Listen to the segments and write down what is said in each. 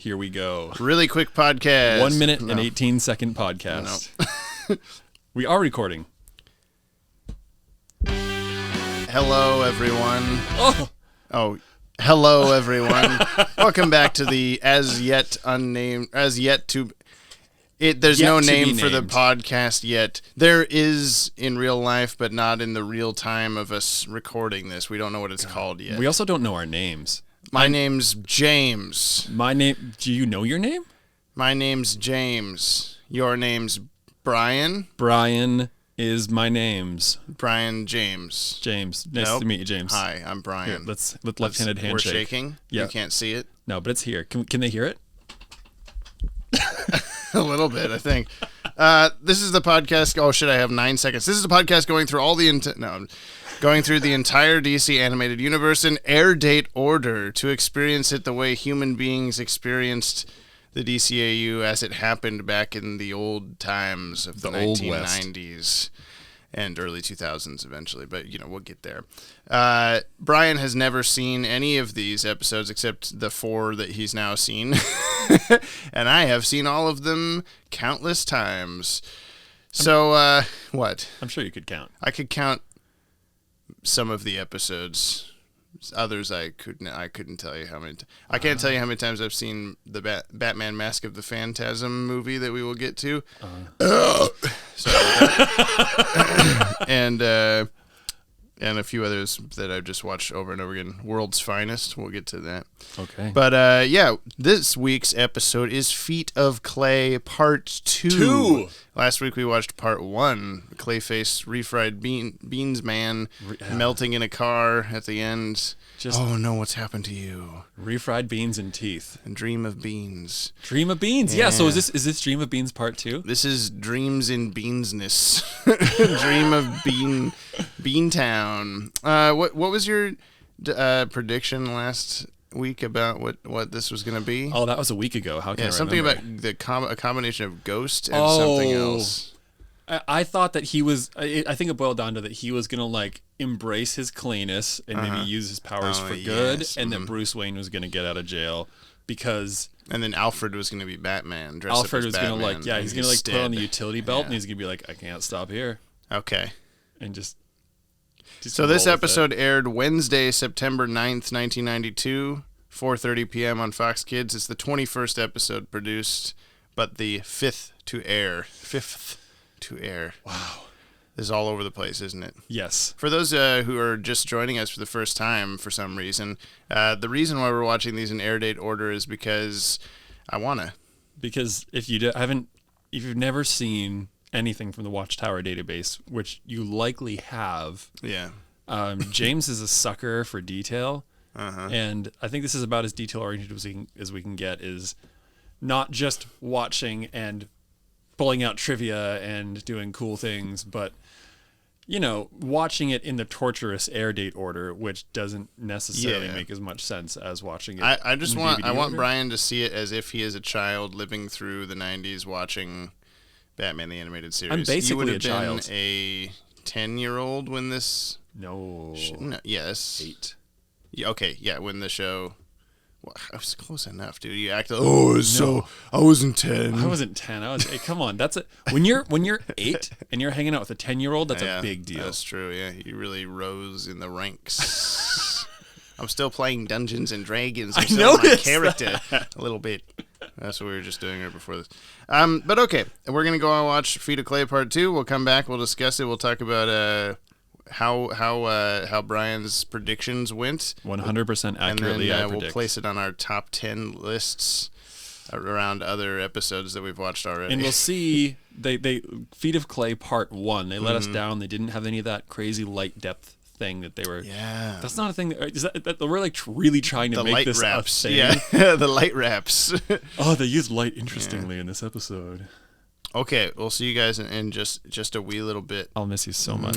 Here we go. Really quick podcast. 1 minute and 18-second podcast. No. We are recording. Hello, everyone. Oh, hello, everyone. Welcome back to the there's no name for the podcast yet. There is in real life, but not in the real time of us recording this. We don't know what it's called yet. We also don't know our names. My name's James. Do you know your name? My name's James. Your name's Brian. Brian is my name's. Brian James. James. Nice to meet you, James. Hi, I'm Brian. Here, let's left-handed handshake. We're shaking? Yeah. You can't see it? No, but it's here. Can they hear it? A little bit, I think. This is the podcast. Oh, shit, I have 9 seconds. This is the podcast going through going through the entire DC animated universe in Airdate order to experience it the way human beings experienced the DCAU as it happened back in the old times of the 1990s and early 2000s eventually. But, we'll get there. Brian has never seen any of these episodes except the 4 that he's now seen. And I have seen all of them countless times. So, what? I'm sure you could count. I could count some of the episodes. Others I couldn't tell you how many. I can't tell you how many times I've seen the Batman Mask of the Phantasm movie that we will get to. And a few others that I've just watched over and over again. World's Finest. We'll get to that. Okay. But this week's episode is Feet of Clay Part 2. Last week we watched Part 1. Clayface refried beans man melting in a car at the end. Oh no, what's happened to you? Refried beans and teeth. And Dream of Beans. Dream of Beans. Yeah. So is this Dream of Beans Part 2? This is Dreams in Beansness. Dream of Beantown. What was your prediction last week about what this was going to be? Oh, that was a week ago. How can I something remember? about a combination of Ghost and something else. I thought that he was. I think it boiled down to that he was gonna embrace his clayness and maybe use his powers for good, and that Bruce Wayne was gonna get out of jail because. And then Alfred was gonna be Batman. Alfred was Batman, gonna he's gonna put on the utility belt and he's gonna be like, I can't stop here. Okay. And just so this episode aired Wednesday, September 9th, 1992, 4:30 p.m. on Fox Kids. It's the 21st episode produced, but the fifth to air. Wow. This is all over the place, isn't it? Yes. For those who are just joining us for the first time for some reason, the reason why we're watching these in Airdate order is because I want to. Because if you've never seen anything from the Watchtower database, which you likely have. Yeah. James is a sucker for detail. And I think this is about as detail-oriented as we can get, is not just watching and pulling out trivia and doing cool things, but, watching it in the torturous Airdate order, which doesn't necessarily make as much sense as watching it I want Brian to see it as if he is a child living through the 90s watching Batman the Animated Series. I'm basically a child. You would have been a 10-year-old when this... No. Yes. 8. Yeah, okay, yeah, when the show... Well, I was close enough, dude. You acted I wasn't 10. I wasn't 10. I was 8. Come on, that's it. When you're 8 and you're hanging out with a 10-year-old, that's a big deal. That's true, yeah. You really rose in the ranks. I'm still playing Dungeons and Dragons. I'm still my character a little bit. That's what we were just doing right before this. But okay, we're going to go and watch Feet of Clay Part 2. We'll come back. We'll discuss it. We'll talk about how Brian's predictions went. 100% accurately, and then we'll place it on our top 10 lists around other episodes that we've watched already. And we'll see, they Feet of Clay Part 1, they let us down. They didn't have any of that crazy light depth thing that they were. Yeah. That's not a thing. That we're really trying to make this a thing. Yeah, the light wraps. Oh, they used light interestingly in this episode. Okay, we'll see you guys in just a wee little bit. I'll miss you so much.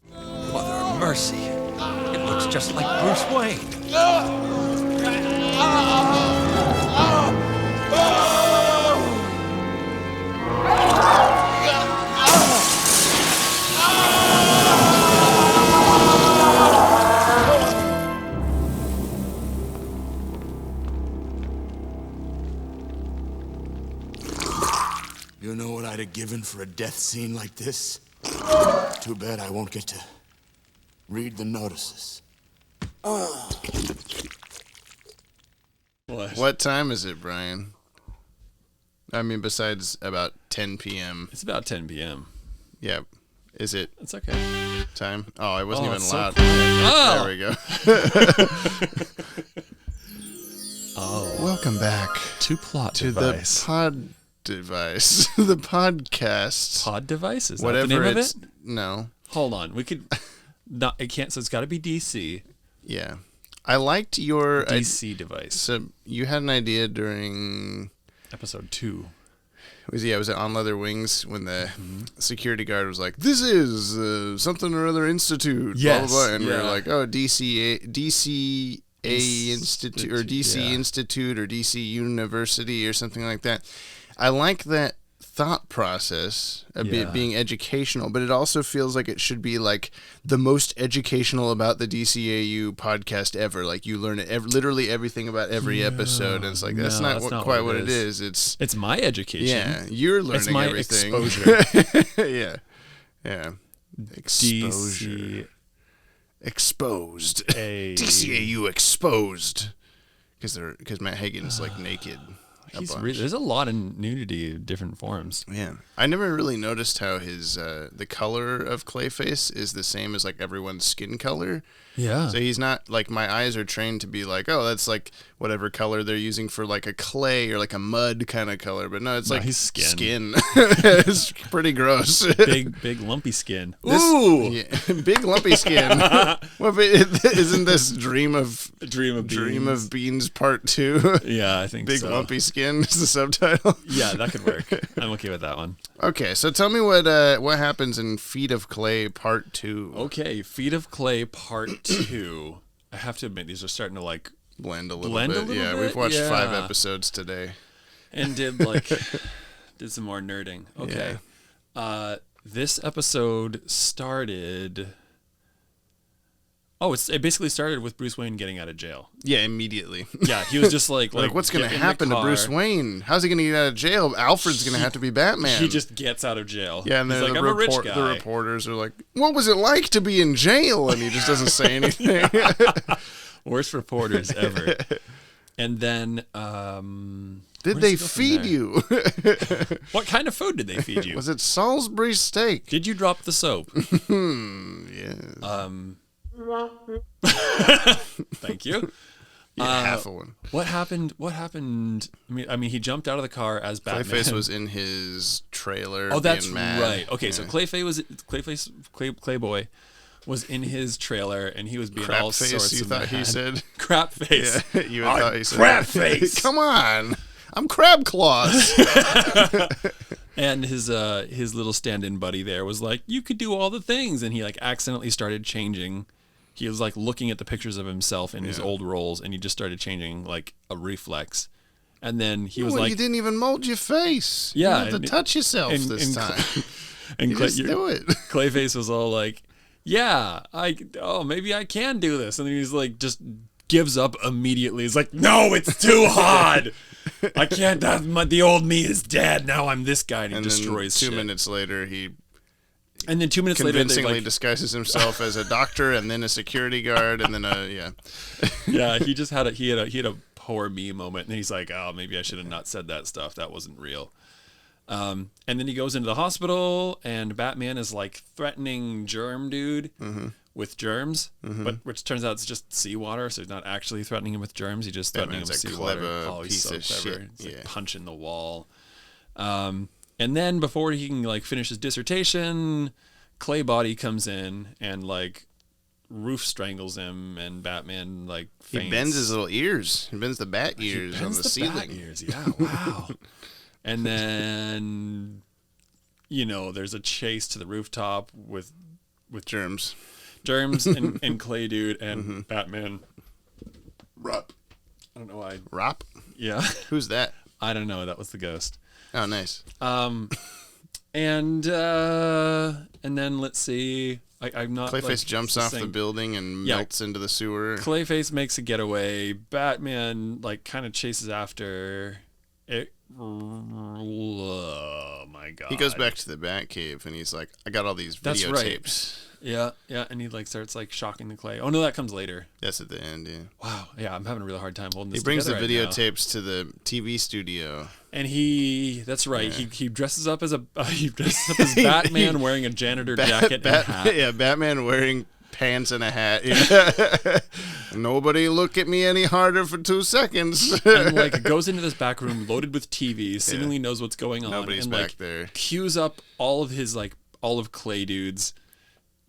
Mother of mercy. It looks just like Bruce Wayne. You know what I'd have given for a death scene like this? Too bad I won't get to read the notices. What time is it, Brian? I mean, besides about 10 p.m. It's about 10 p.m. Yeah. Is it It's okay. time? Oh, I wasn't even it's so loud. quiet. There we go. Welcome back To plot to device. the pod device. The podcast. Pod device? Is Whatever that the name it's. of it? No. Hold on. We could... Not, it can't... So it's got to be DC. Yeah. I liked your... DC device. So you had an idea during... Episode 2. Was it On Leather Wings when the security guard was like, "This is something or other institute," Yes, blah blah blah, and we yeah. were like, "Oh, DCA Institute or DC yeah. Institute or DC University or something like that." I like that thought process of it being educational, but it also feels like it should be like the most educational about the DCAU podcast ever. Like you learn literally everything about every episode, and it's like that's not quite what it is. It's my education. yeah, you're learning It's my everything. exposure. yeah. Exposure. Exposed. DCAU exposed. Because Matt Hagen's like naked. There's a lot of nudity in different forms. Yeah, I never really noticed how his the color of Clayface is the same as like everyone's skin color. Yeah. So he's not like, my eyes are trained to be like, oh, that's like whatever color they're using for like a clay or like a mud kind of color. But no, it's like he's skin. It's pretty gross. Big lumpy skin. Ooh, yeah, big lumpy skin. Well, but isn't this Dream of Beans Part 2? Yeah, I think Big so. lumpy skin is the subtitle. Yeah, that could work. I'm okay with that one. Okay, so tell me what happens in Feet of Clay Part 2. Okay, Feet of Clay Part 2. I have to admit, these are starting to like Blend a little Blend a bit. little Yeah, bit? we've watched 5 Yeah. episodes today. and did some more nerding. Okay. Yeah. This episode started... Oh, it basically started with Bruce Wayne getting out of jail. Yeah, immediately. Yeah, he was just like What's going to get in the happen to car. Bruce Wayne? How's he going to get out of jail? Alfred's going to have to be Batman. He just gets out of jail. yeah, and he's then like, I'm a rich guy. the reporters are like, "What was it like to be in jail?" And he just doesn't say anything. Worst reporters ever. And then, Did where's they it go from feed there? you? What kind of food did they feed you? Was it Salisbury steak? Did you drop the soap? Yeah. Thank you. Half of one. What happened? I mean, he jumped out of the car as Batman. Clayface was in his trailer. Oh, that's being mad. right. Okay, Yeah. so Clayboy was in his trailer, and he was being Crap all face, sorts you of thought he mad. said? Crap face. Yeah, you thought he said crab face. Come on, I'm Crab Claws. And his little stand-in buddy there was like, "You could do all the things," and he like accidentally started changing. He was like looking at the pictures of himself in his old roles, and he just started changing like a reflex. And then he was like, "You didn't even mold your face. Yeah, you have and- to touch yourself and- this and time. and You just do it." Clayface was all like, "Yeah, maybe I can do this," and then he's like, just gives up immediately. He's like, "No, it's too hard. I can't. The old me is dead. Now I'm this guy," and he destroys then 2 shit. minutes later, he And then 2 minutes later, convincingly they disguises himself as a doctor and then a security guard and then yeah, he just had a poor me moment, and he's like, "Oh, maybe I should have not said that stuff. That wasn't real." And then he goes into the hospital, and Batman is like threatening Germ Dude with germs, but which turns out it's just seawater, so he's not actually threatening him with germs. He's just threatening him with Batman's a seawater. clever Oh, he's piece so of clever. shit. He's like Yeah. punching the wall. And then before he can like finish his dissertation, Claybody comes in and like roof strangles him, and Batman like faints. he bends his little ears. He bends the bat ears on Bends the bat ceiling. ears. Yeah, wow. And then, there's a chase to the rooftop with Germs. germs and Clay Dude and Batman. Rop. I don't know why. Rop? Yeah, Who's that? I don't know. That was the ghost. Oh, nice. And then let's see. I'm not. Clayface like, jumps off the saying- building and Yeah. melts into the sewer. Clayface makes a getaway. Batman like kind of chases after, Oh my god. He goes back to the Batcave and he's like, I got all these That's right. videotapes. Yeah, and he like starts like shocking the Clay. Oh no, that comes later. That's at the end, yeah. Wow, yeah, I'm having a really hard time holding this. He brings the together right now. videotapes to the TV studio. And that's right. Yeah. He dresses up as Batman wearing a janitor jacket and a hat. Yeah, Batman wearing pants and a hat. Yeah. Nobody look at me any harder for 2 seconds. And like goes into this back room loaded with TVs, seemingly knows what's going on. Nobody's and, back like, there. Cues up all of his like all of Clay dude's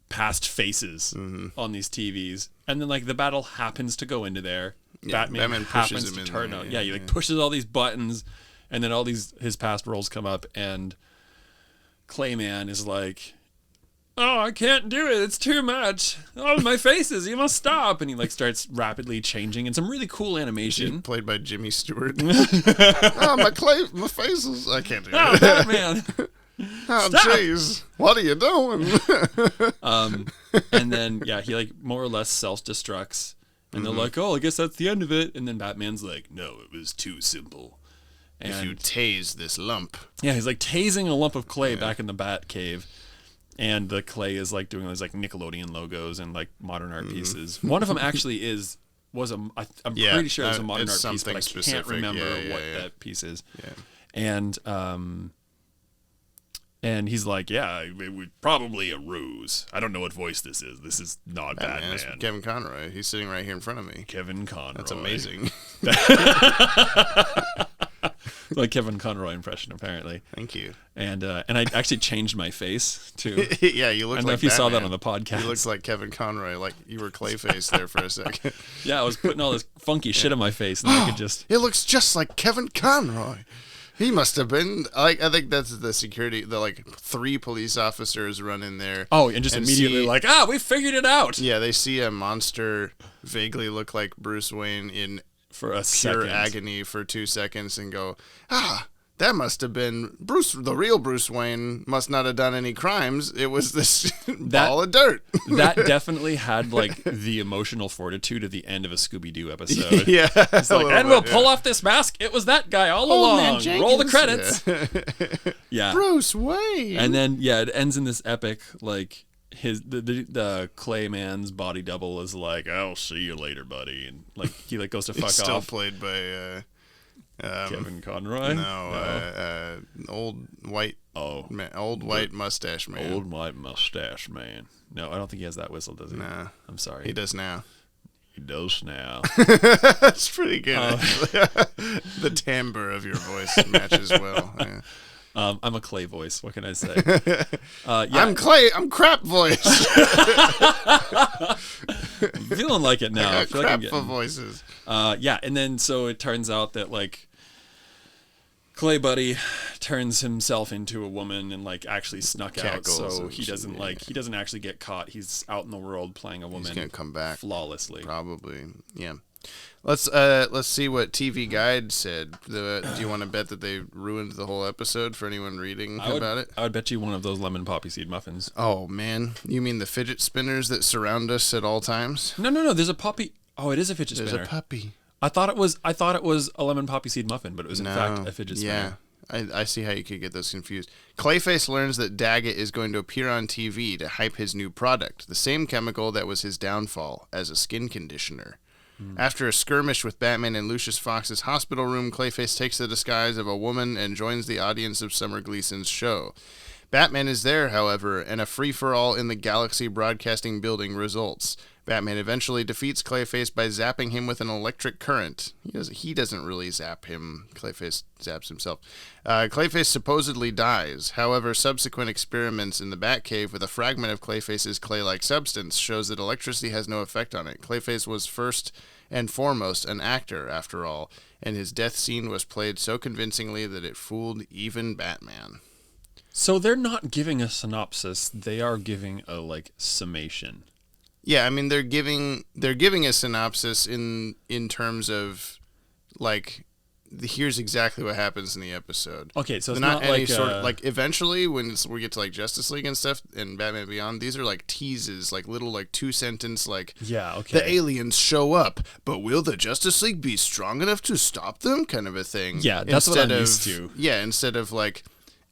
past faces on these TVs. And then like the battle happens to go into there. Yeah, Batman happens to turn out. Yeah, he like pushes all these buttons and then all these his past roles come up and Clayman is like, oh, I can't do it. It's too much. Oh, my faces. You must stop. And he like starts rapidly changing in some really cool animation. Played by Jimmy Stewart. Oh, my faces. I can't do it. Oh, Batman. Oh, jeez. What are you doing? And then, yeah, he like more or less self-destructs. And they're like, oh, I guess that's the end of it. And then Batman's like, no, it was too simple. And if you tase this lump. Yeah, he's like tasing a lump of clay back in the Bat Cave. And the clay is like doing those like Nickelodeon logos and like modern art pieces. One of them actually I'm pretty sure it was a modern art piece, but I can't remember what that piece is. Yeah. And he's like, yeah, it was probably a ruse. I don't know what voice this is. This is not Batman. It's Kevin Conroy. He's sitting right here in front of me. Kevin Conroy. That's amazing. Like Kevin Conroy impression, apparently. Thank you. And I actually changed my face too. Yeah, you look. I don't know if you Batman. saw that on the podcast. You looked like Kevin Conroy, like you were Clayface there for a second. Yeah, I was putting all this funky shit on my face, and I could just. It looks just like Kevin Conroy. He must have been like, I think that's the security. The like 3 police officers run in there. Oh, and just immediately like, we figured it out. Yeah, they see a monster vaguely look like Bruce Wayne in for a pure agony for 2 seconds and go, that must have been Bruce. The real Bruce Wayne must not have done any crimes. It was this ball of dirt. That definitely had like the emotional fortitude at the end of a Scooby-Doo episode. Yeah. It's like, and we'll pull off this mask. It was that guy all along. Roll the credits. Yeah. Bruce Wayne. And then, yeah, it ends in this epic, like, the Clayman's body double is like, I'll see you later, buddy. And like, he like goes to fuck off. Still played by, Kevin Conroy? No. Old white. Old white mustache man. Old white mustache man. No, I don't think he has that whistle, does he? Nah. I'm sorry. He does now. He does now. That's pretty good. The timbre of your voice matches well. Yeah. I'm a Clay voice. What can I say? Yeah. I'm Clay. I'm crap voice. I'm feeling like it now. I feel crap like for voices. Yeah, and then so it turns out that like Clay Buddy turns himself into a woman and like actually snuck out, so he doesn't he doesn't actually get caught. He's out in the world playing a woman. He's gonna come back flawlessly. Probably, yeah. Let's see what TV Guide said. Do you want to bet that they ruined the whole episode for anyone reading about it? I would bet you one of those lemon poppy seed muffins. Oh man, you mean the fidget spinners that surround us at all times? No. There's a poppy. Oh, it is a fidget spinner. There's a puppy. I thought it was a lemon poppy seed muffin, but it was in fact a fidget spinner. Yeah, I see how you could get those confused. Clayface learns that Daggett is going to appear on TV to hype his new product, the same chemical that was his downfall, as a skin conditioner. After a skirmish with Batman in Lucius Fox's hospital room, Clayface takes the disguise of a woman and joins the audience of Summer Gleason's show. Batman is there, however, and a free-for-all in the Galaxy Broadcasting building results. Batman eventually defeats Clayface by zapping him with an electric current. He doesn't really zap him. Clayface zaps himself. Clayface supposedly dies. However, subsequent experiments in the Batcave with a fragment of Clayface's clay-like substance shows that electricity has no effect on it. Clayface was first and foremost an actor, after all, and his death scene was played so convincingly that it fooled even Batman. So they're not giving a synopsis; they are giving a summation. Yeah, I mean they're giving a synopsis in terms of here's exactly what happens in the episode. Okay, so it's not not any like sort of like eventually when we get to like Justice League and stuff and Batman Beyond, these are like teases, like little like 2-sentence like yeah, okay. the aliens show up, but will the Justice League be strong enough to stop them? Kind of a thing. Yeah, that's what I'm used to. Yeah, instead of like,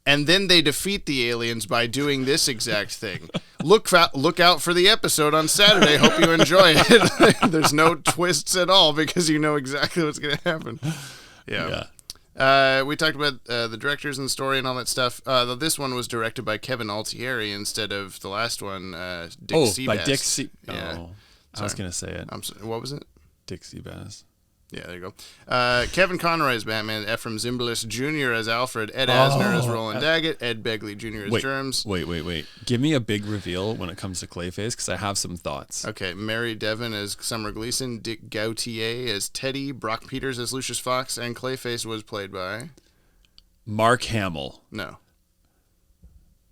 and then they defeat the aliens by doing this exact thing. Look out for the episode on Saturday. Hope you enjoy it. There's no twists at all because you know exactly what's going to happen. Yeah. We talked about the directors and the story and all that stuff. This one was directed by Kevin Altieri instead of the last one, Dick Seabass. By Dick Seabass. Yeah. Oh, I was going to say it. What was it? Dick Seabass. Yeah, there you go. Kevin Conroy as Batman, Ephraim Zimbalist Jr. as Alfred, Ed Asner as Roland Daggett, Ed Begley Jr. as Germs. Wait. Give me a big reveal when it comes to Clayface, because I have some thoughts. Okay, Mary Devon as Summer Gleason, Dick Gautier as Teddy, Brock Peters as Lucius Fox, and Clayface was played by... Mark Hamill. No.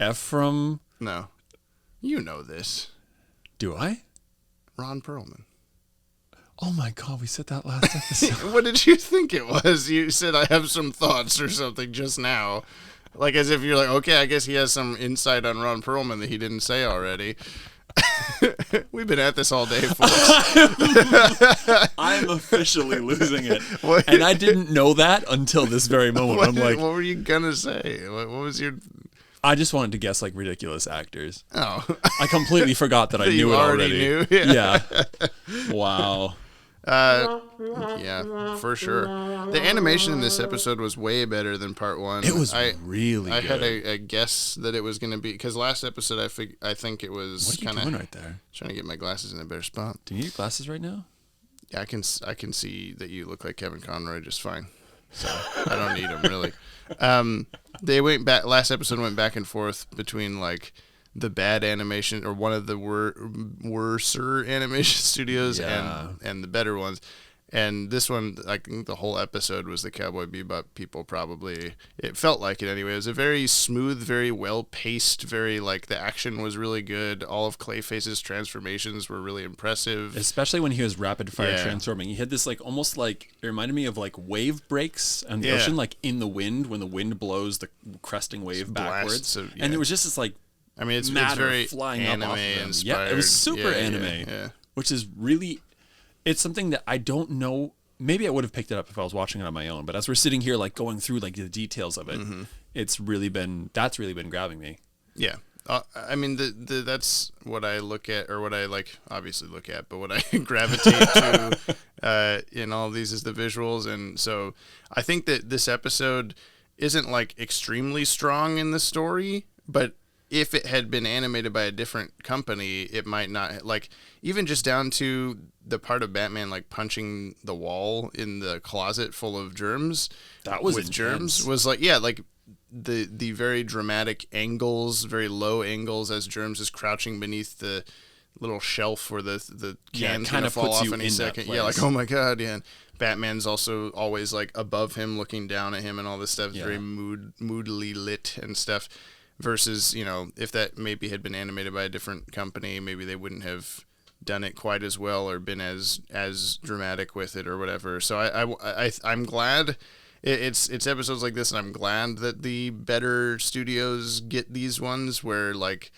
Ephraim... No. You know this. Do I? Ron Perlman. Oh my God, we said that last episode. What did you think it was? You said I have some thoughts or something just now. Like as if you're like, okay, I guess he has some insight on Ron Perlman that he didn't say already. We've been at this all day, folks. I'm officially losing it. And I didn't know that until this very moment. I'm like, what were you going to say? What was your... I just wanted to guess like ridiculous actors. Oh. I completely forgot that I knew it already. Knew? Yeah. Wow. Yeah, for sure. The animation in this episode was way better than part one. It was really I good. had a guess that it was going to be, because last episode I think it was kind of... What are you doing right there? Trying to get my glasses in a better spot. Do you need glasses right now? Yeah, I can see that you look like Kevin Conroy just fine. So I don't need them really. They went back, last episode went back and forth between like the bad animation or one of the worser animation studios and the better ones. And this one, I think the whole episode was the Cowboy Bebop people probably. It felt like it anyway. It was a very smooth, very well-paced, very, like, the action was really good. All of Clayface's transformations were really impressive. Especially when he was rapid-fire transforming. He had this, like, almost like, it reminded me of, like, wave breaks on the ocean, like, in the wind, when the wind blows the cresting wave backwards. And there was just this, like, I mean, it's matter very flying anime up off of him. inspired. Yeah, it was super anime, which is really... It's something that I don't know. Maybe I would have picked it up if I was watching it on my own. But as we're sitting here, like going through like the details of it, that's really been grabbing me. Yeah, I mean that's what I look at, or what I like obviously look at, but what I gravitate to in all of these is the visuals. And so I think that this episode isn't like extremely strong in the story, but if it had been animated by a different company, it might not, like, even just down to the part of Batman, like, punching the wall in the closet full of germs. That was with intense. Germs was like, yeah, like, the very dramatic angles, very low angles as Germs is crouching beneath the little shelf where the can's going to fall off any second. Yeah, like, oh my God, yeah. And Batman's also always, like, above him, looking down at him and all this stuff. It's very moodily lit and stuff. Versus, you know, if that maybe had been animated by a different company, maybe they wouldn't have done it quite as well or been as dramatic with it or whatever. So I'm glad it's episodes like this, and I'm glad that the better studios get these ones where, like,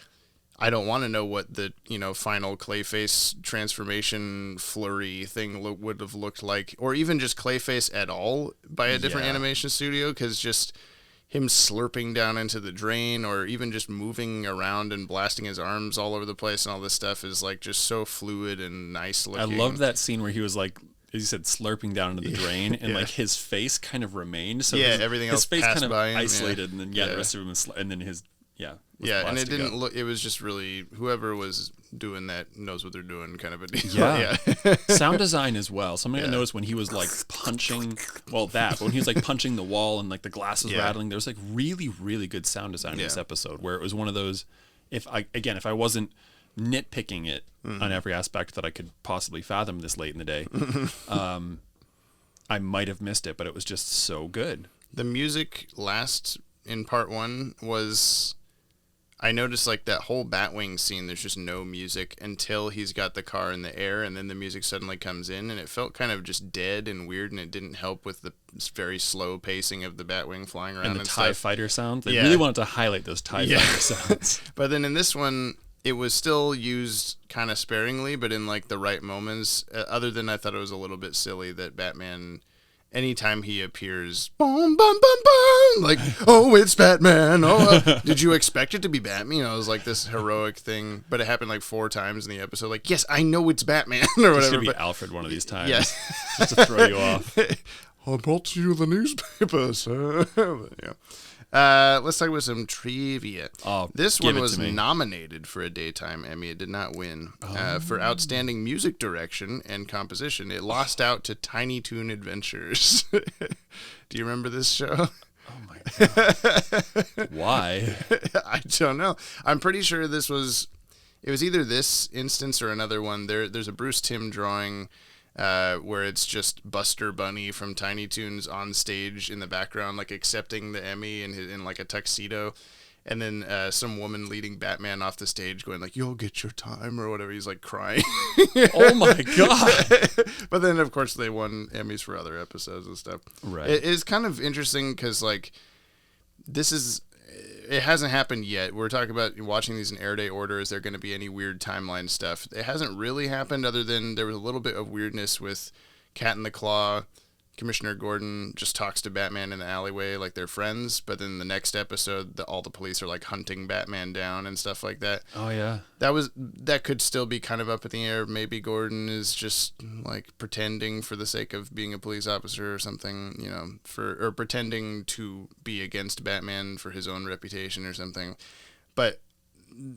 I don't want to know what the, you know, final Clayface transformation flurry thing would have looked like, or even just Clayface at all by a different animation studio, because just him slurping down into the drain, or even just moving around and blasting his arms all over the place and all this stuff is like just so fluid and nice looking. I love that scene where he was like, as you said, slurping down into the drain, and like his face kind of remained. So everything else his face passed kind of by him, isolated, and then the rest of him, and then his and it didn't look. It was just really whoever was doing that knows what they're doing, kind of a deal. Yeah. Sound design as well. Something I noticed when he was like punching, but when he was like punching the wall and like the glasses rattling, there was like really, really good sound design in this episode, where it was one of those, if I wasn't nitpicking it on every aspect that I could possibly fathom this late in the day, I might have missed it, but it was just so good. The music last in part one was, I noticed like that whole Batwing scene, there's just no music until he's got the car in the air, and then the music suddenly comes in, and it felt kind of just dead and weird, and it didn't help with the very slow pacing of the Batwing flying around and the TIE fighter sound. They Yeah. really wanted to highlight those TIE fighter sounds. But then in this one, it was still used kind of sparingly, but in like the right moments. Other than I thought it was a little bit silly that Batman, anytime he appears, boom, boom, boom, boom, like, oh, it's Batman. Oh, did you expect it to be Batman? You know, it was like this heroic thing, but it happened like 4 times in the episode. Like, yes, I know it's Batman or It's whatever. gonna be But Alfred one of these times. yeah. Just to throw you off. I brought you the newspaper, sir. Yeah. Let's talk about some trivia. Oh, this give one it was to me. nominated for a Daytime Emmy. It did not win. For Outstanding Music Direction and Composition, it lost out to Tiny Toon Adventures. Do you remember this show? Oh my god. Why? I don't know. I'm pretty sure it was either this instance or another one. There's a Bruce Timm drawing where it's just Buster Bunny from Tiny Toons on stage in the background, like accepting the Emmy in like a tuxedo, and then some woman leading Batman off the stage going like, "You'll get your time" or whatever. He's like crying. Oh my god. But then of course they won Emmys for other episodes and stuff. Right. It is kind of interesting because like it hasn't happened yet. We're talking about watching these in Airdate order. Is there going to be any weird timeline stuff? It hasn't really happened, other than there was a little bit of weirdness with Cat in the Claw. Commissioner Gordon just talks to Batman in the alleyway like they're friends, but then the next episode, all the police are like hunting Batman down and stuff like that. Oh yeah. That could still be kind of up in the air. Maybe Gordon is just like pretending for the sake of being a police officer or something, you know, or pretending to be against Batman for his own reputation or something. But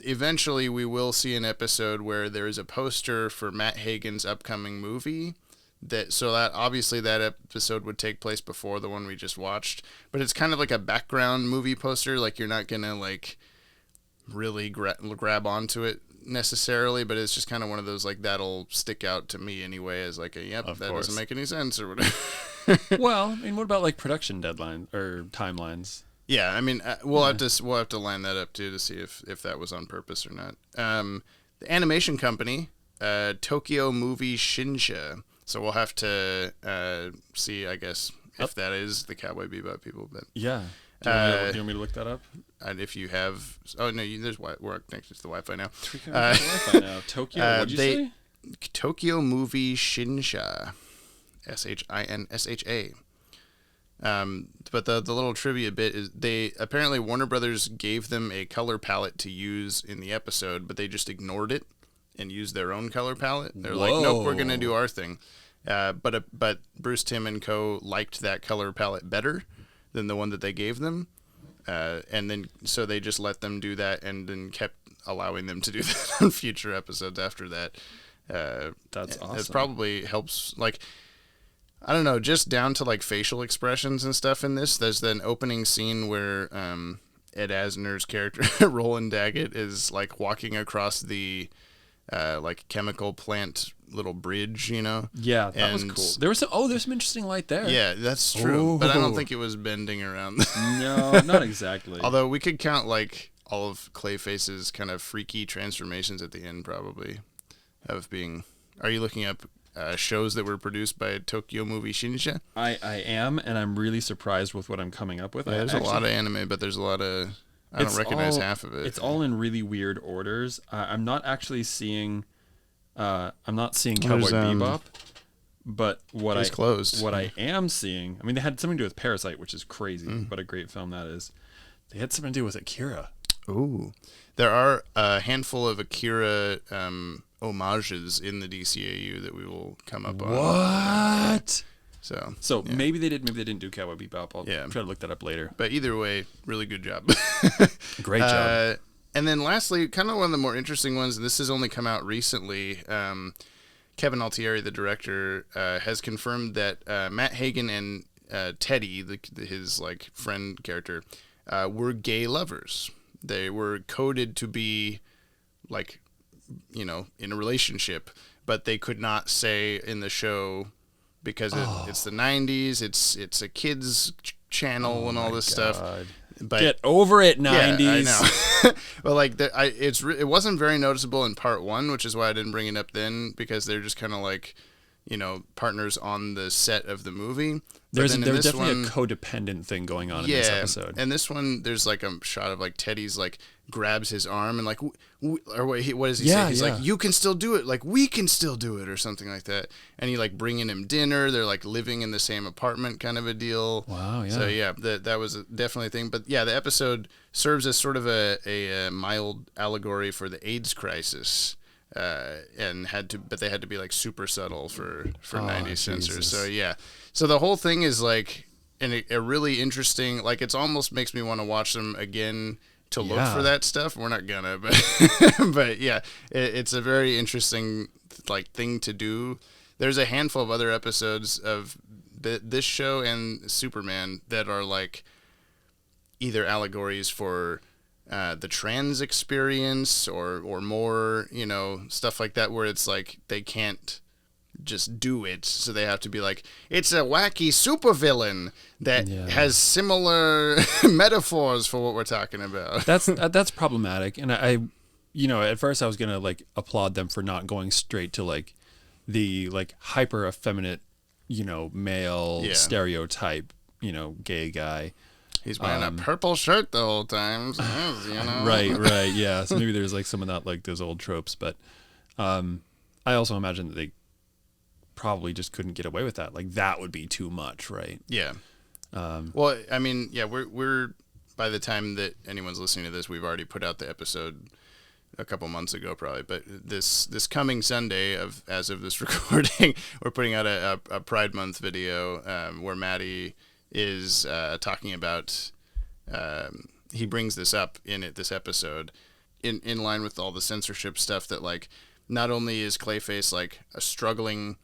eventually we will see an episode where there is a poster for Matt Hagen's upcoming movie. That obviously that episode would take place before the one we just watched, but it's kind of like a background movie poster. Like you're not gonna like really grab onto it necessarily, but it's just kind of one of those like that'll stick out to me anyway as like that doesn't make any sense or whatever. Well, I mean, what about like production deadlines or timelines? Yeah, I mean, we'll have to line that up too to see if that was on purpose or not. The animation company, Tokyo Movie Shinsha. So we'll have to see, I guess, if that is the Cowboy Bebop people. But Yeah. Do you want me to look that up? and if you have, we're connected to the Wi-Fi now. Wi-Fi now. Tokyo. What'd you say? Tokyo Movie Shinsha, Shinsha. But the little trivia bit is apparently Warner Brothers gave them a color palette to use in the episode, but they just ignored it and used their own color palette. They're like, nope, we're gonna do our thing. But Bruce Timm and co. liked that color palette better than the one that they gave them, and then so they just let them do that, and then kept allowing them to do that on future episodes after that. That's awesome. It probably helps, like, I don't know, just down to like facial expressions and stuff in this. There's an opening scene where Ed Asner's character Roland Daggett is like walking across the like chemical plant little bridge, you know. Yeah, that was cool. There was there's some interesting light there. Yeah, that's true. But I don't think it was bending around. No, not exactly. Although we could count like all of Clayface's kind of freaky transformations at the end, probably, of being. Are you looking up shows that were produced by Tokyo Movie Shinsha? I am, and I'm really surprised with what I'm coming up with. Yeah, there's a lot of anime, but there's a lot of. I don't recognize half of it. It's all in really weird orders. I'm not actually seeing. I'm not seeing Cowboy Bebop, but what I am seeing. I mean, they had something to do with Parasite, which is crazy. What a great film that is. They had something to do with Akira. Ooh, there are a handful of Akira homages in the DCAU that we will come up on. What? So yeah. maybe they did. Maybe they didn't do Cowboy Bebop. I'll try to look that up later. But either way, really good job. Great job. And then lastly, kind of one of the more interesting ones, and this has only come out recently, Kevin Altieri, the director, has confirmed that Matt Hagen and Teddy, his like friend character, were gay lovers. They were coded to be like, you know, in a relationship, but they could not say in the show because it's the 90s, it's a kids channel and all this stuff. But get over it, 90s. Yeah, I know. But like, it wasn't very noticeable in part 1, which is why I didn't bring it up then, because they're just kind of like, partners on the set of the movie. There's definitely a codependent thing going on in this episode. And this one, there's like a shot of like Teddy's like grabs his arm and like, or what does he say? He's like, you can still do it. Like, we can still do it, or something like that. And he like bringing him dinner. They're like living in the same apartment, kind of a deal. Wow. Yeah. So yeah, that was definitely a thing. But yeah, the episode serves as sort of a mild allegory for the AIDS crisis. And they had to be like super subtle for 90s censors. So yeah, so the whole thing is like a really interesting, like, it's almost makes me want to watch them again to look for that stuff. We're not gonna, but yeah, it's a very interesting like thing to do. There's a handful of other episodes of this show and Superman that are like either allegories for the trans experience or more, stuff like that, where it's like they can't just do it, so they have to be like, it's a wacky supervillain that has similar metaphors for what we're talking about. That's problematic, and I at first I was gonna like applaud them for not going straight to like the like hyper effeminate, male stereotype, gay guy. He's wearing a purple shirt the whole time, so, Right, yeah. So maybe there's like some of that, like those old tropes, but I also imagine that they probably just couldn't get away with that. Like, that would be too much, right? Yeah. Well, I mean, yeah, we're by the time that anyone's listening to this, we've already put out the episode a couple months ago, probably. But this coming Sunday, as of this recording, we're putting out a Pride Month video where Maddie is talking about, he brings this up in this episode in line with all the censorship stuff, that like not only is Clayface like a struggling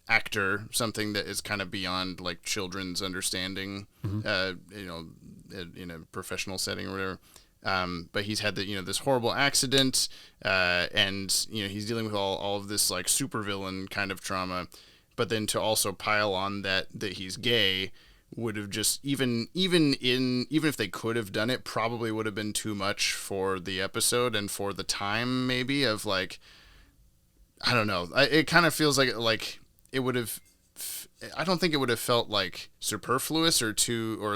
actor, something that is kind of beyond like children's understanding, in a professional setting or whatever, but he's had this horrible accident, and he's dealing with all of this like supervillain kind of trauma, but then to also pile on that he's gay would have just even if they could have done it, probably would have been too much for the episode and for the time, maybe, of like, I don't know. It kind of feels like it would have. I don't think it would have felt like superfluous or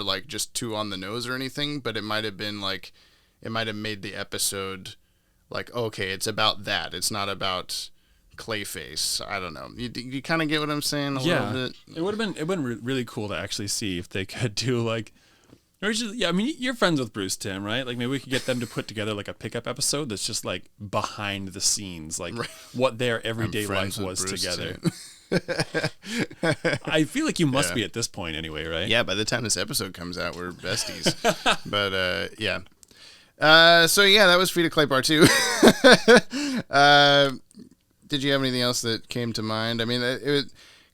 like just too on the nose or anything, but it might have been like, it might have made the episode like, okay, it's about that. It's not about Clayface. I don't know. You kind of get what I'm saying a little bit. It would have been really cool to actually see if they could do like, or just, I mean, you're friends with Bruce Timm, right? Like, maybe we could get them to put together like a pickup episode that's just like behind the scenes, like what their everyday life was together. I feel like you must be at this point anyway, right? Yeah, by the time this episode comes out, we're besties. But yeah. So yeah, that was Frida Clay Part 2. Did you have anything else that came to mind? I mean,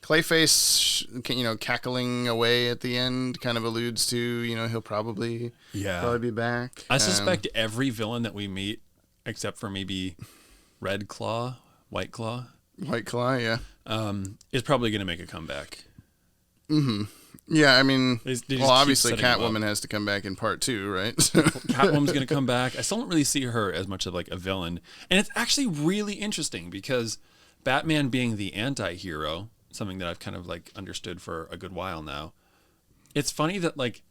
Clayface, cackling away at the end kind of alludes to, he'll probably be back. I suspect every villain that we meet, except for maybe Red Claw, White Claw, yeah, is probably going to make a comeback. Mm-hmm. Yeah, I mean, obviously Catwoman has to come back in Part 2, right? Catwoman's going to come back. I still don't really see her as much of like a villain. And it's actually really interesting because Batman being the anti-hero, something that I've kind of like understood for a good while now. It's funny that like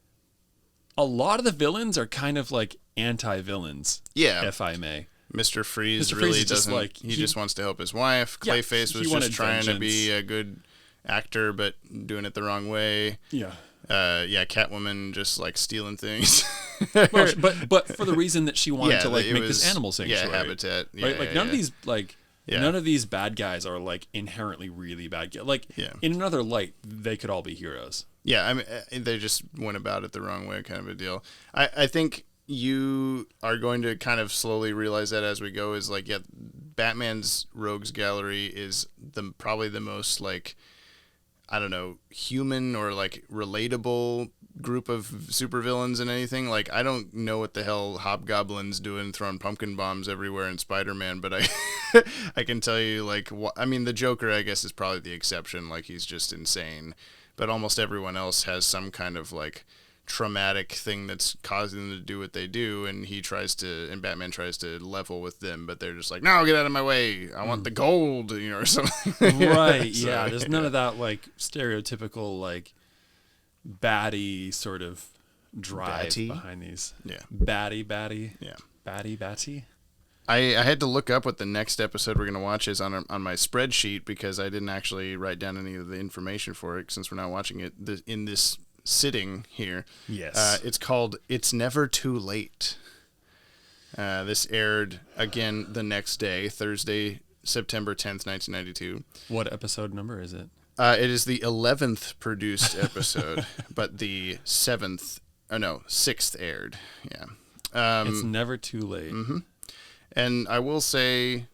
a lot of the villains are kind of like anti-villains, if I may. Mr. Freeze really doesn't, like, he just wants to help his wife. Clayface was just trying to be a good actor, but doing it the wrong way. Catwoman just like stealing things. Well, but for the reason that she wanted to like make this animal sanctuary. Habitat. Right? None of these none of these bad guys are like inherently really bad guys. Like in another light, they could all be heroes. Yeah, I mean, they just went about it the wrong way, kind of a deal. I think you are going to kind of slowly realize that as we go, is like, Batman's Rogues Gallery is probably the most like, I don't know, human or like relatable group of supervillains in anything. Like, I don't know what the hell Hobgoblin's doing throwing pumpkin bombs everywhere in Spider-Man, but I can tell you, like, I mean, the Joker, I guess, is probably the exception. Like, he's just insane, but almost everyone else has some kind of like traumatic thing that's causing them to do what they do, and Batman tries to level with them, but they're just like, no, get out of my way, I want the gold, or something. Right. So, yeah, there's none of that like stereotypical like baddie sort of drive behind these. Yeah. Batty. Yeah. Batty. I had to look up what the next episode we're going to watch is on my spreadsheet, because I didn't actually write down any of the information for it, since we're not watching it in this sitting here. Yes. It's called It's Never Too Late. This aired again the next day, Thursday, September 10th, 1992. What episode number is it? It is the 11th produced episode, but the 6th aired. Yeah. It's Never Too Late. Mm-hmm. And I will say,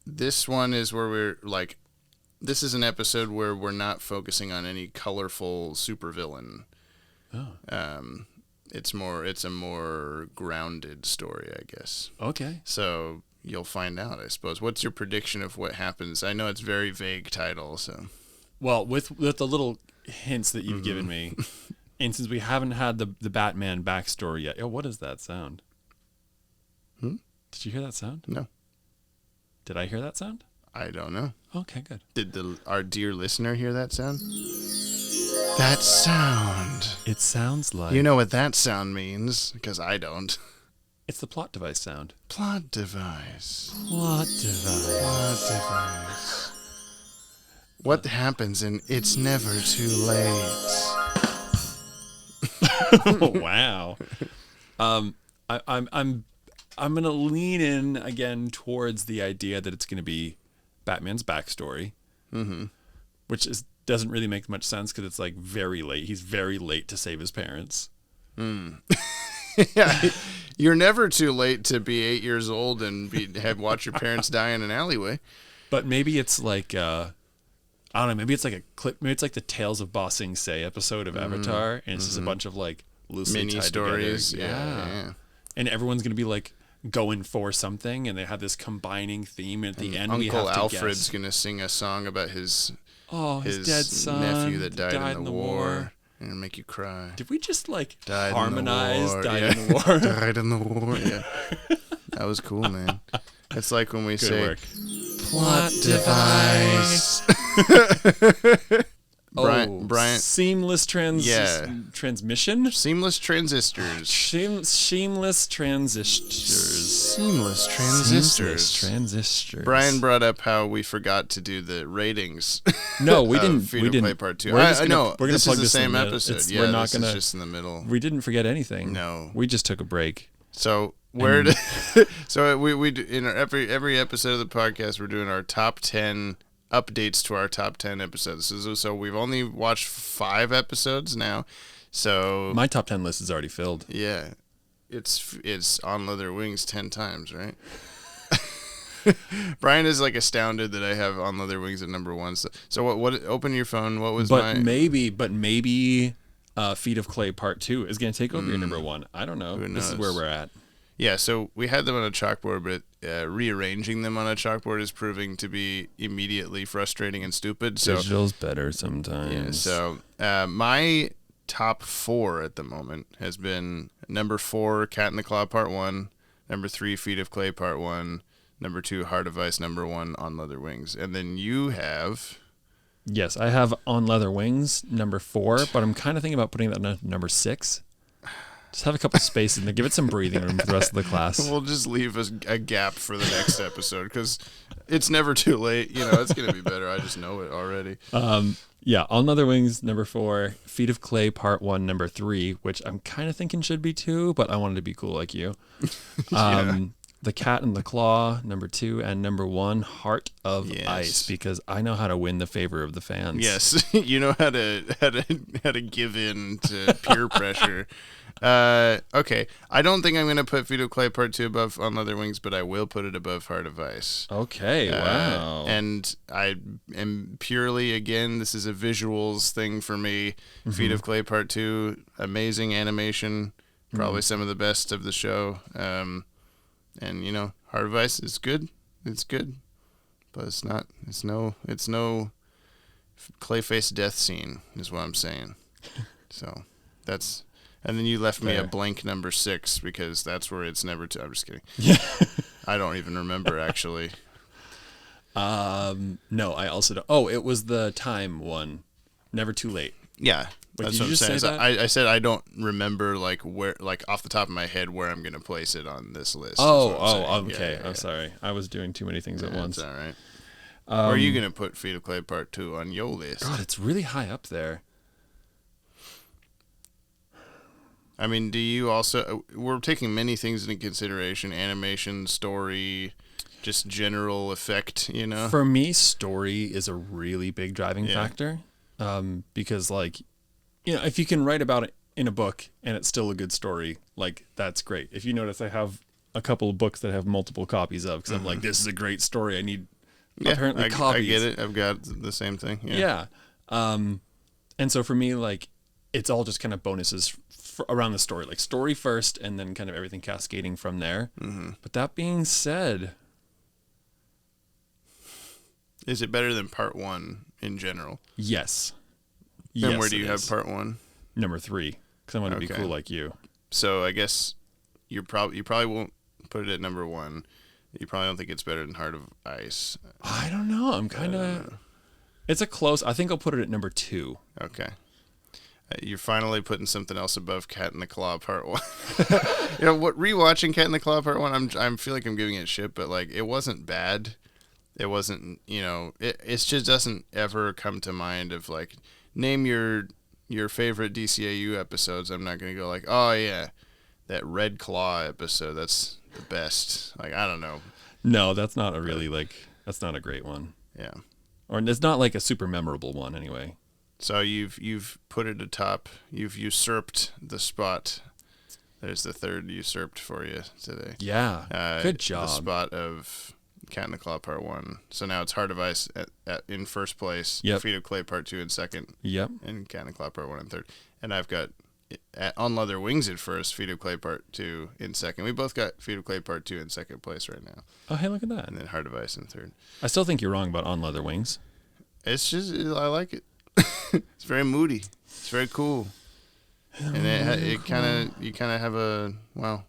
this one is where we're like, this is an episode where we're not focusing on any colorful supervillain. Oh. It's a more grounded story, I guess. Okay. So you'll find out, I suppose. What's your prediction of what happens? I know it's very vague title, so. Well, with the little hints that you've given me, and since we haven't had the Batman backstory yet, what is that sound? Did you hear that sound? No. Did I hear that sound? I don't know. Okay, good. Did our dear listener hear that sound? That sound. It sounds like... You know what that sound means, because I don't. It's the plot device sound. Plot device. Plot device. Plot device. What happens in It's Never Too Late? Oh, wow. I'm gonna lean in again towards the idea that it's gonna be Batman's backstory, which doesn't really make much sense because it's like very late. He's very late to save his parents. Yeah, you're never too late to be 8 years old and watch your parents die in an alleyway. But maybe it's like I don't know. Maybe it's like a clip. Maybe it's like the Tales of Ba Sing Se episode of Avatar, and it's just a bunch of like loosely mini tied stories. together. Yeah. And everyone's gonna be like going for something, and they have this combining theme. And at the end, we have Uncle to Alfred's guess. gonna sing a song about his dead son, nephew that died in the war, and make you cry. Did we just like Died harmonize? in the war. Died Yeah. in the war. Died in the war. Yeah, that was cool, man. It's like when we Good say work. plot device. Brian, seamless transmission. seamless transistors. Seamless transistors. Seamless Seamless transistors. Brian brought up how we forgot to do the ratings. No, we didn't. Feed We Play didn't. Part 2. We're know. We're gonna this plug is the this same in. episode. We're not this gonna. is just in the middle. We didn't forget anything. No. We just took a break. So so we do, in every episode of the podcast, we're doing our top 10 updates to our top 10 episodes. So we've only watched 5 episodes now. So My top 10 list is already filled. yeah, it's On Leather Wings 10 times, right? Brian is like astounded that I have On Leather Wings at number 1. So what? Open your phone. What was But maybe Feet of Clay Part 2 is going to take over your number 1. I don't know. This is where we're at. Yeah, so we had them on a chalkboard, but rearranging them on a chalkboard is proving to be immediately frustrating and stupid. So Digital's better sometimes. yeah, so my top 4 at the moment has been number 4, Cat in the Claw Part 1, number 3, Feet of Clay Part 1, number 2, Heart of Ice, number 1, On Leather Wings. And then you have... Yes, I have On Leather Wings, number 4, but I'm kind of thinking about putting that at number 6. Just have a couple spaces in there. Give it some breathing room for the rest of the class. We'll just leave a gap for the next episode because it's never too late. It's going to be better. I just know it already. Yeah, On Leather Wings, number 4. Feet of Clay, Part 1, number 3, which I'm kind of thinking should be 2, but I wanted to be cool like you. The Cat and the Claw, number 2, and number 1, Heart of Ice, because I know how to win the favor of the fans. Yes, you know how to give in to peer pressure. Okay, I don't think I'm going to put Feet of Clay Part 2 above On Leather Wings, but I will put it above Heart of Ice. Okay, wow. And I am purely, again, this is a visuals thing for me. Feet of Clay Part 2, amazing animation, probably some of the best of the show. And, Heart of Ice is good. It's good. But it's no Clayface death scene, is what I'm saying. So... And then you left me a There. blank number 6 because that's where it's never. I'm just kidding. Yeah. I don't even remember actually. No, I also don't. Oh, it was the time one. Never too late. Yeah, Wait, that's did what you I'm just saying. say So that? I said I don't remember like where, like off the top of my head, where I'm gonna place it on this list. is what I'm saying. Okay. Yeah. I'm sorry. I was doing too many things at once. That's all right. Where are you gonna put Feet of Clay Part 2 on your list? God, it's really high up there. I mean, do you also? We're taking many things into consideration: animation, story, just general effect. You know, For me, story is a really big driving Yeah. factor. Because like, if you can write about it in a book and it's still a good story, like that's great. If you notice, I have a couple of books that I have multiple copies of because I'm like, this is a great story. I need apparently copies. I get it. I've got the same thing. Yeah. And so for me, like, it's all just kind of bonuses around the story, like story first, and then kind of everything cascading from there. Mm-hmm. But that being said, Is it better than Part 1 in general? yes. And where do it you have is. Part 1? Number 3? Because I want to be Okay. cool like you. So I guess you probably won't put it at number 1. You probably don't think it's better than Heart of Ice. I don't know. I'm kind of. It's a close. I think I'll put it at number 2. Okay. You're finally putting something else above Cat in the Claw Part 1. What rewatching Cat in the Claw Part 1, I feel like I'm giving it shit, but like it wasn't bad. It wasn't, it just doesn't ever come to mind of like name your favorite DCAU episodes. I'm not going to go like, "Oh yeah, that Red Claw episode, that's the best." Like I don't know. No, that's not that's not a great one. Yeah. Or it's not like a super memorable one anyway. So you've put it atop. You've usurped the spot. There's the third usurped for you today. Yeah. Good job. The spot of Cat in the Claw Part 1. So now it's Heart of Ice in first place. Yep. Feet of Clay Part 2 in second. Yep. And Cat in the Claw Part 1 in third. And I've got On Leather Wings at first. Feet of Clay Part 2 in second. We both got Feet of Clay Part 2 in second place right now. Oh, hey, look at that. And then Heart of Ice in third. I still think you're wrong about On Leather Wings. It's just, I like it. It's very moody. It's very cool. And it kind of, you kind of have a, well,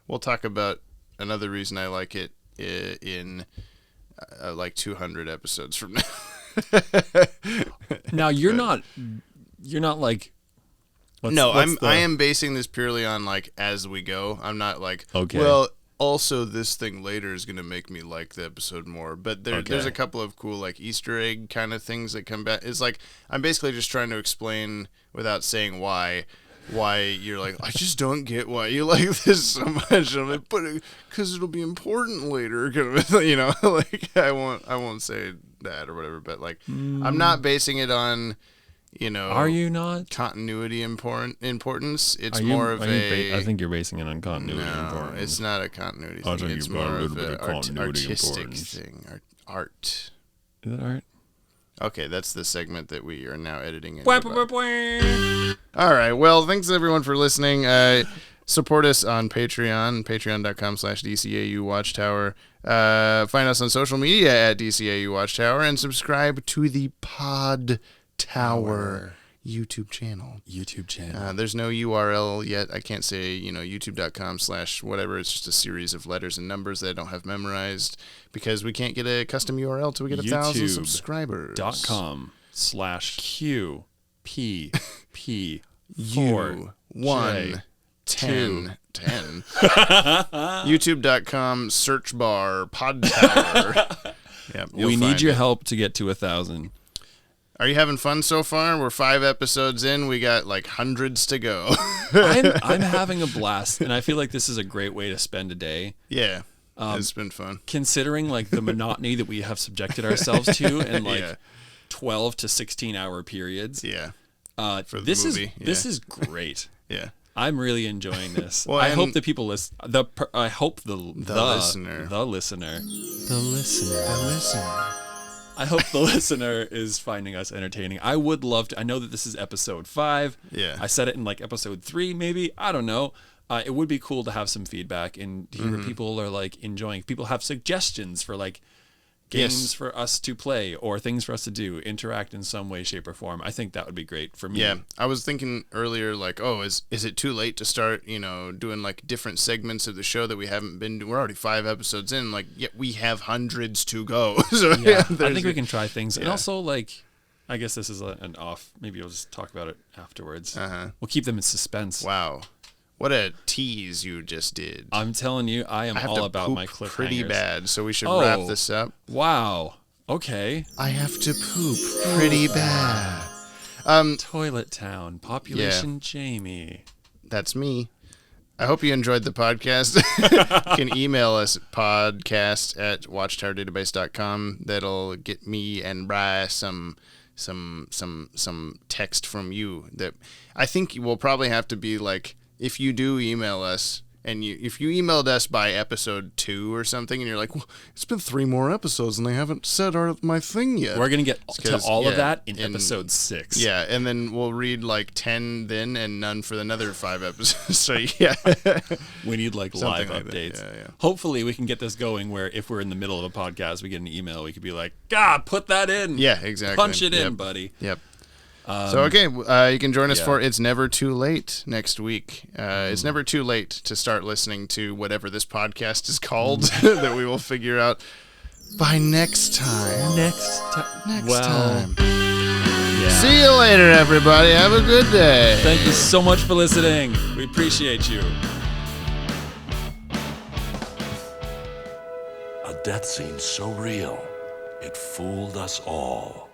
we'll talk about another reason I like it in like 200 episodes from now. Now you're not like. I am basing this purely on like as we go. I'm not like, Okay. well, also this thing later is going to make me like the episode more. But there's a couple of cool like Easter egg kind of things that come back. It's like I'm basically just trying to explain without saying why you're like, I just don't get why you like this so much. I'm like, but because it'll be important later, like I won't say that or whatever. But like I'm not basing it on, Are you not? continuity importance. It's Are you- more of are you a. I think you're basing it on continuity. No, importance. it's not a continuity I thing. think It's you've got a more little of bit an of continuity artistic importance. thing. Art. Is that art? Okay, that's the segment that we are now editing. All right. Well, thanks everyone for listening. Support us on Patreon, patreon.com/DCAU Watchtower. Find us on social media at DCAU Watchtower and subscribe to the Podtower YouTube channel. There's no URL yet. I can't say, youtube.com/whatever. It's just a series of letters and numbers that I don't have memorized because we can't get a custom URL till we get 1,000 subscribers. .com/QPP4 U11010. YouTube.com search bar Podtower. Yep, We need your help to get to 1,000. Are you having fun so far? We're 5 episodes in. We got like hundreds to go. I'm having a blast, and I feel like this is a great way to spend a day. Yeah, it's been fun. Considering like the monotony that we have subjected ourselves to, and like Yeah. 12 to 16-hour periods. Yeah, for the This movie. this is great. Yeah. I'm really enjoying this. Well, I and- hope the people listen. I hope the listener. I hope the listener is finding us entertaining. I would love to. I know that this is episode 5. Yeah. I said it in like episode 3, maybe. I don't know. It would be cool to have some feedback and hear what people are like enjoying. People have suggestions for like games Yes. for us to play or things for us to do, interact in some way, shape, or form. I think that would be great for me. Yeah, I was thinking earlier, like, oh, is it too late to start, doing like different segments of the show that we haven't been doing? We're already 5 episodes in, like, yet we have hundreds to go. So Yeah, I think we can try things. And Yeah. also, like, I guess this is an off. Maybe we'll just talk about it afterwards. Uh-huh. We'll keep them in suspense. Wow, what a tease you just did. I'm telling you, I am I have all to about poop my cliffhangers. pretty bad, so we should Oh. wrap this up. Wow. Okay. I have to poop pretty bad. Toilet Town. Population Jamie. That's me. I hope you enjoyed the podcast. You can email us at podcast@watchtowerdatabase.com. That'll get me and Bri some text from you that I think will probably have to be like, if you do email us, and if you emailed us by episode 2 or something, and you're like, well, it's been 3 more episodes and they haven't said my thing yet. We're going to get to 'cause, all of yeah, that in episode 6. Yeah, and then we'll read like 10 then and none for another 5 episodes. So yeah. We need like Something live like that. updates. Yeah. Hopefully we can get this going where if we're in the middle of a podcast, we get an email, we could be like, God, put that in. Yeah, exactly. Punch it in, Yep. buddy. Yep. So, okay, you can join us yeah. for It's Never Too Late next week. It's never too late to start listening to whatever this podcast is called that we will figure out by next time. Next Time. Yeah. See you later, everybody. Have a good day. Thank you so much for listening. We appreciate you. A death scene so real, it fooled us all.